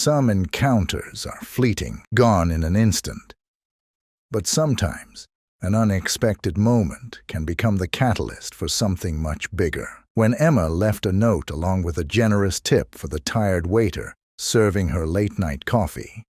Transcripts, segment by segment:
Some encounters are fleeting, gone in an instant. But sometimes, an unexpected moment can become the catalyst for something much bigger. When Emma left a note along with a generous tip for the tired waiter serving her late-night coffee,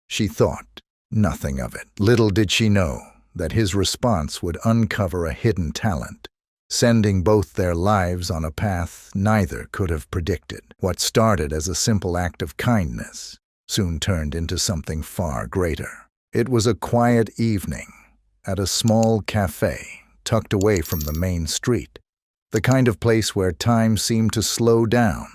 she thought nothing of it. Little did she know that his response would uncover a hidden talent, sending both their lives on a path neither could have predicted. What started as a simple act of kindness soon turned into something far greater. It was a quiet evening at a small cafe tucked away from the main street, the kind of place where time seemed to slow down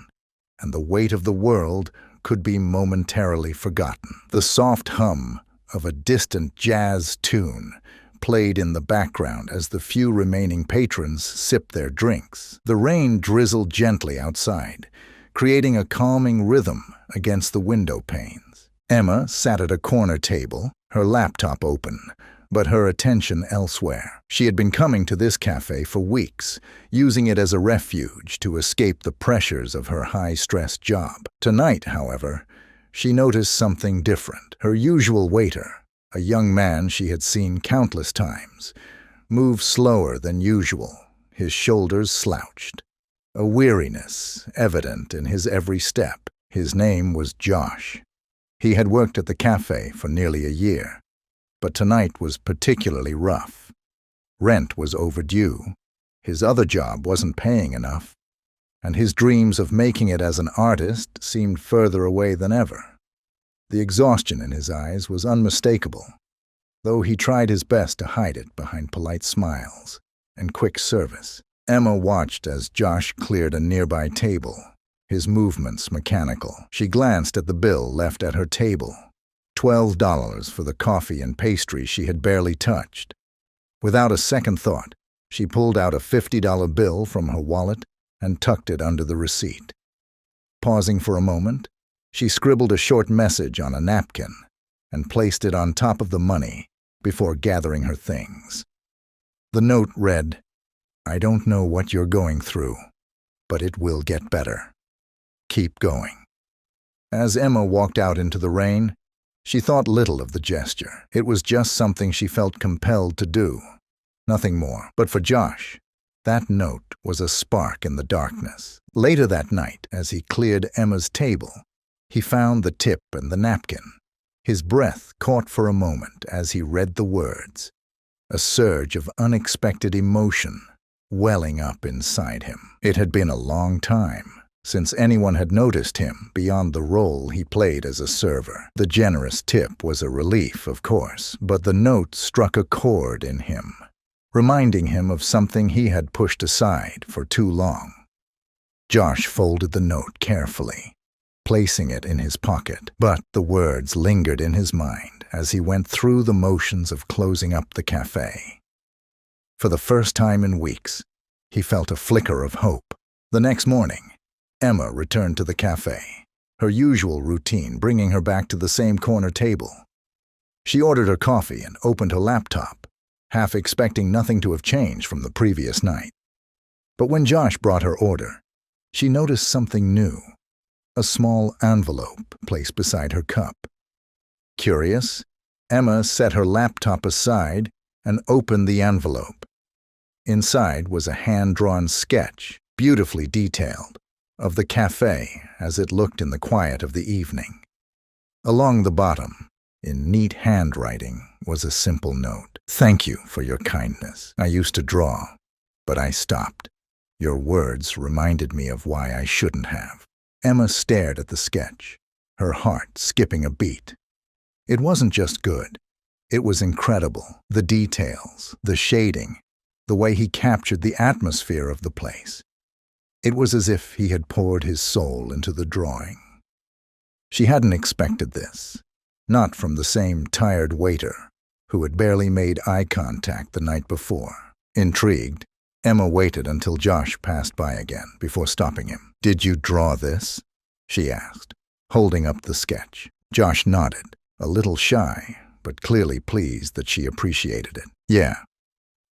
and the weight of the world could be momentarily forgotten. The soft hum of a distant jazz tune played in the background as the few remaining patrons sipped their drinks. The rain drizzled gently outside, creating a calming rhythm against the window panes. Emma sat at a corner table, her laptop open, but her attention elsewhere. She had been coming to this cafe for weeks, using it as a refuge to escape the pressures of her high-stress job. Tonight, however, she noticed something different. Her usual waiter, a young man she had seen countless times, moved slower than usual, his shoulders slouched, a weariness evident in his every step. His name was Josh. He had worked at the cafe for nearly a year, but tonight was particularly rough. Rent was overdue, his other job wasn't paying enough, and his dreams of making it as an artist seemed further away than ever. The exhaustion in his eyes was unmistakable, though he tried his best to hide it behind polite smiles and quick service. Emma watched as Josh cleared a nearby table, his movements mechanical. She glanced at the bill left at her table, $12 for the coffee and pastry she had barely touched. Without a second thought, she pulled out a $50 bill from her wallet and tucked it under the receipt. Pausing for a moment, she scribbled a short message on a napkin and placed it on top of the money before gathering her things. The note read, "I don't know what you're going through, but it will get better. Keep going." As Emma walked out into the rain, she thought little of the gesture. It was just something she felt compelled to do, nothing more. But for Josh, that note was a spark in the darkness. Later that night, as he cleared Emma's table, he found the tip and the napkin. His breath caught for a moment as he read the words, a surge of unexpected emotion welling up inside him. It had been a long time since anyone had noticed him beyond the role he played as a server. The generous tip was a relief, of course, but the note struck a chord in him, reminding him of something he had pushed aside for too long. Josh folded the note carefully, placing it in his pocket, but the words lingered in his mind as he went through the motions of closing up the cafe. For the first time in weeks, he felt a flicker of hope. The next morning, Emma returned to the cafe, her usual routine bringing her back to the same corner table. She ordered her coffee and opened her laptop, half expecting nothing to have changed from the previous night. But when Josh brought her order, she noticed something new, a small envelope placed beside her cup. Curious, Emma set her laptop aside and opened the envelope. Inside was a hand-drawn sketch, beautifully detailed, of the cafe as it looked in the quiet of the evening. Along the bottom, in neat handwriting, was a simple note. "Thank you for your kindness. I used to draw, but I stopped. Your words reminded me of why I shouldn't have." Emma stared at the sketch, her heart skipping a beat. It wasn't just good. It was incredible. The details, the shading, the way he captured the atmosphere of the place. It was as if he had poured his soul into the drawing. She hadn't expected this, not from the same tired waiter who had barely made eye contact the night before. Intrigued, Emma waited until Josh passed by again before stopping him. "Did you draw this?" she asked, holding up the sketch. Josh nodded, a little shy, but clearly pleased that she appreciated it. "Yeah,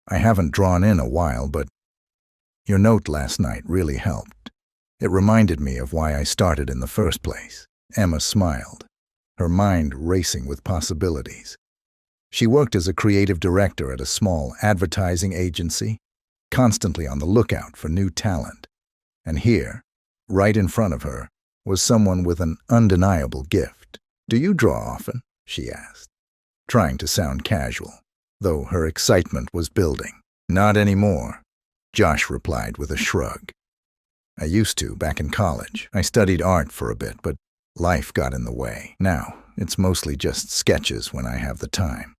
I haven't drawn in a while, but your note last night really helped. It reminded me of why I started in the first place." Emma smiled, her mind racing with possibilities. She worked as a creative director at a small advertising agency, constantly on the lookout for new talent. And here, right in front of her, was someone with an undeniable gift. "Do you draw often?" she asked, trying to sound casual, though her excitement was building. "Not anymore," Josh replied with a shrug. "I used to back in college. I studied art for a bit, but life got in the way. Now, it's mostly just sketches when I have the time."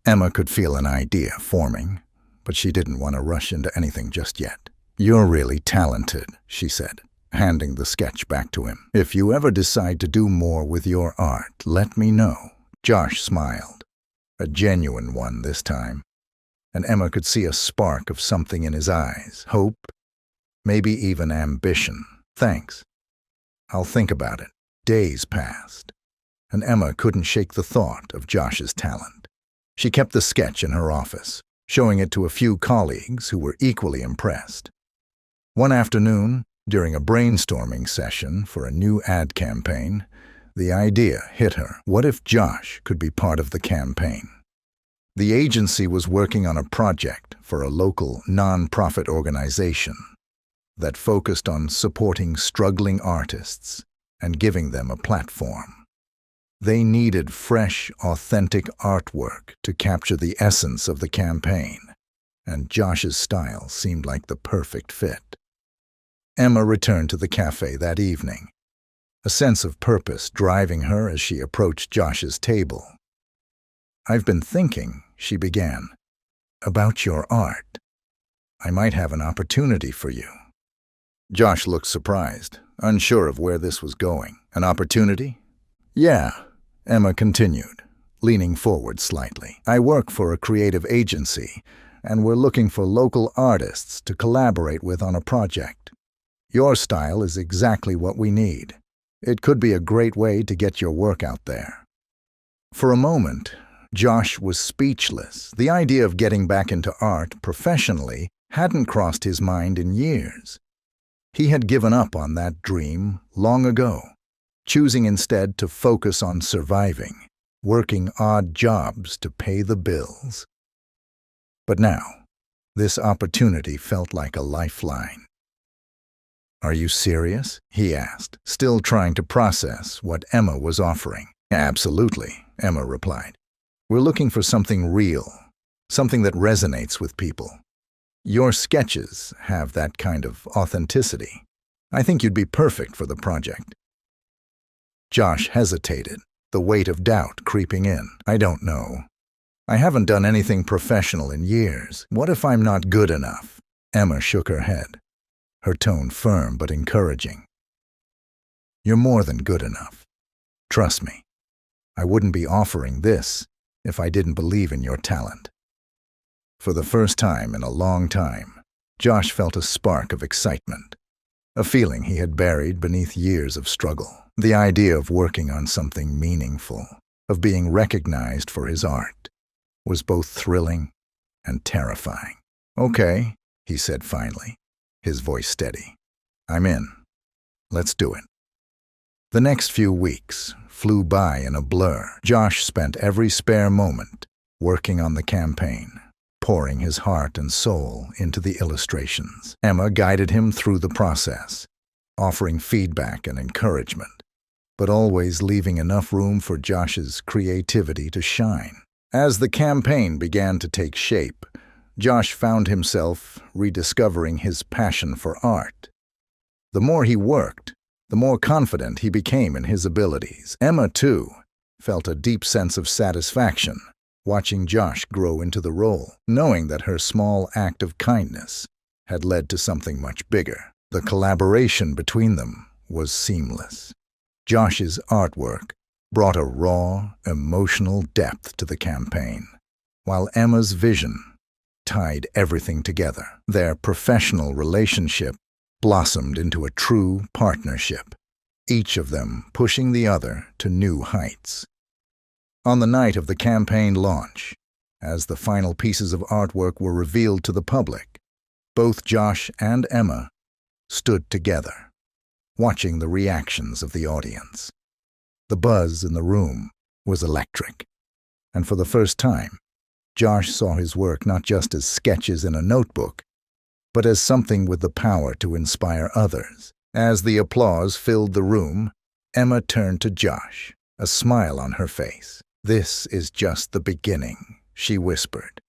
Emma could feel an idea forming, but she didn't want to rush into anything just yet. "You're really talented," she said, handing the sketch back to him. "If you ever decide to do more with your art, let me know." Josh smiled, a genuine one this time, and Emma could see a spark of something in his eyes, hope, maybe even ambition. "Thanks. I'll think about it." Days passed, and Emma couldn't shake the thought of Josh's talent. She kept the sketch in her office, showing it to a few colleagues who were equally impressed. One afternoon, during a brainstorming session for a new ad campaign, the idea hit her. What if Josh could be part of the campaign? The agency was working on a project for a local non-profit organization that focused on supporting struggling artists and giving them a platform. They needed fresh, authentic artwork to capture the essence of the campaign, and Josh's style seemed like the perfect fit. Emma returned to the cafe that evening, a sense of purpose driving her as she approached Josh's table. "I've been thinking," she began, "about your art. I might have an opportunity for you." Josh looked surprised, unsure of where this was going. "An opportunity?" "Yeah," Emma continued, leaning forward slightly. "I work for a creative agency, and we're looking for local artists to collaborate with on a project. Your style is exactly what we need. It could be a great way to get your work out there." For a moment, Josh was speechless. The idea of getting back into art professionally hadn't crossed his mind in years. He had given up on that dream long ago, choosing instead to focus on surviving, working odd jobs to pay the bills. But now, this opportunity felt like a lifeline. "Are you serious?" he asked, still trying to process what Emma was offering. "Absolutely," Emma replied. "We're looking for something real, something that resonates with people. Your sketches have that kind of authenticity. I think you'd be perfect for the project." Josh hesitated, the weight of doubt creeping in. "I don't know. I haven't done anything professional in years. What if I'm not good enough?" Emma shook her head, her tone firm but encouraging. "You're more than good enough. Trust me. I wouldn't be offering this if I didn't believe in your talent." For the first time in a long time, Josh felt a spark of excitement, a feeling he had buried beneath years of struggle. The idea of working on something meaningful, of being recognized for his art, was both thrilling and terrifying. "Okay," he said finally, his voice steady. "I'm in. Let's do it." The next few weeks flew by in a blur. Josh spent every spare moment working on the campaign, pouring his heart and soul into the illustrations. Emma guided him through the process, offering feedback and encouragement, but always leaving enough room for Josh's creativity to shine. As the campaign began to take shape, Josh found himself rediscovering his passion for art. The more he worked, the more confident he became in his abilities. Emma, too, felt a deep sense of satisfaction watching Josh grow into the role, knowing that her small act of kindness had led to something much bigger. The collaboration between them was seamless. Josh's artwork brought a raw, emotional depth to the campaign, while Emma's vision tied everything together. Their professional relationship blossomed into a true partnership, each of them pushing the other to new heights. On the night of the campaign launch, as the final pieces of artwork were revealed to the public, both Josh and Emma stood together, watching the reactions of the audience. The buzz in the room was electric, and for the first time, Josh saw his work not just as sketches in a notebook, but as something with the power to inspire others. As the applause filled the room, Emma turned to Josh, a smile on her face. "This is just the beginning," she whispered.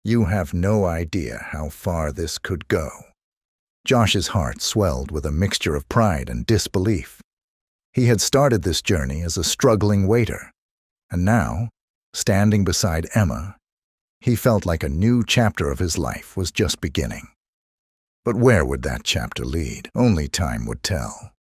"You have no idea how far this could go." Josh's heart swelled with a mixture of pride and disbelief. He had started this journey as a struggling waiter, and now, standing beside Emma, he felt like a new chapter of his life was just beginning. But where would that chapter lead? Only time would tell.